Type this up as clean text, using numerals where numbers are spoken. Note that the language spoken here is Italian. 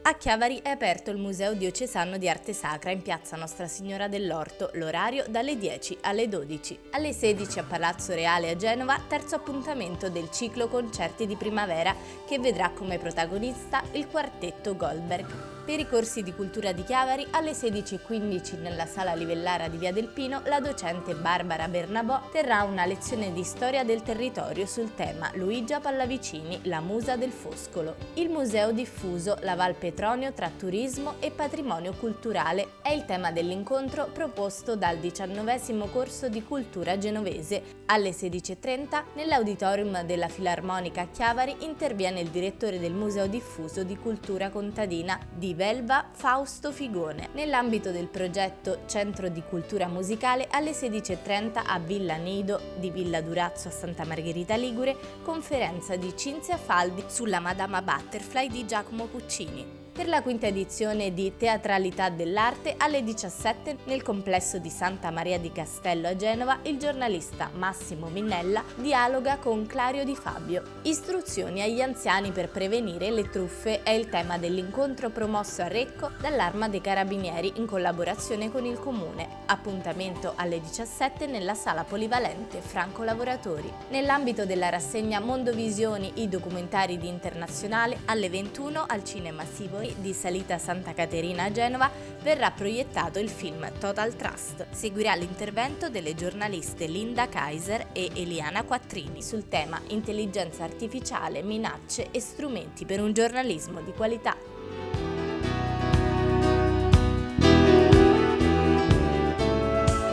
A Chiavari è aperto il Museo Diocesano di Arte Sacra in piazza Nostra Signora dell'Orto, l'orario dalle 10 alle 12. Alle 16 a Palazzo Reale a Genova, terzo appuntamento del ciclo concerti di primavera che vedrà come protagonista il quartetto Goldberg. Per i corsi di cultura di Chiavari, alle 16:15 nella sala Livellara di Via del Pino, la docente Barbara Bernabò terrà una lezione di storia del territorio sul tema Luigia Pallavicini, la musa del Foscolo. Il museo diffuso La Val Petronio tra turismo e patrimonio culturale è il tema dell'incontro proposto dal 19° corso di cultura genovese. Alle 16:30 nell'auditorium della Filarmonica a Chiavari interviene il direttore del Museo Diffuso di Cultura Contadina di Velva, Fausto Figone. Nell'ambito del progetto Centro di Cultura Musicale, alle 16:30 a Villa Nido di Villa Durazzo a Santa Margherita Ligure, conferenza di Cinzia Faldi sulla Madama Butterfly di Giacomo Puccini. Per la quinta edizione di Teatralità dell'Arte, alle 17 nel complesso di Santa Maria di Castello a Genova, il giornalista Massimo Minnella dialoga con Clario Di Fabio. Istruzioni agli anziani per prevenire le truffe è il tema dell'incontro promosso a Recco dall'Arma dei Carabinieri in collaborazione con il Comune. Appuntamento alle 17 nella sala polivalente Franco Lavoratori. Nell'ambito della rassegna Mondovisioni, i documentari di Internazionale, alle 21 al Cinema Sivori di Salita Santa Caterina a Genova verrà proiettato il film Total Trust. Seguirà l'intervento delle giornaliste Linda Kaiser e Eliana Quattrini sul tema intelligenza artificiale, minacce e strumenti per un giornalismo di qualità.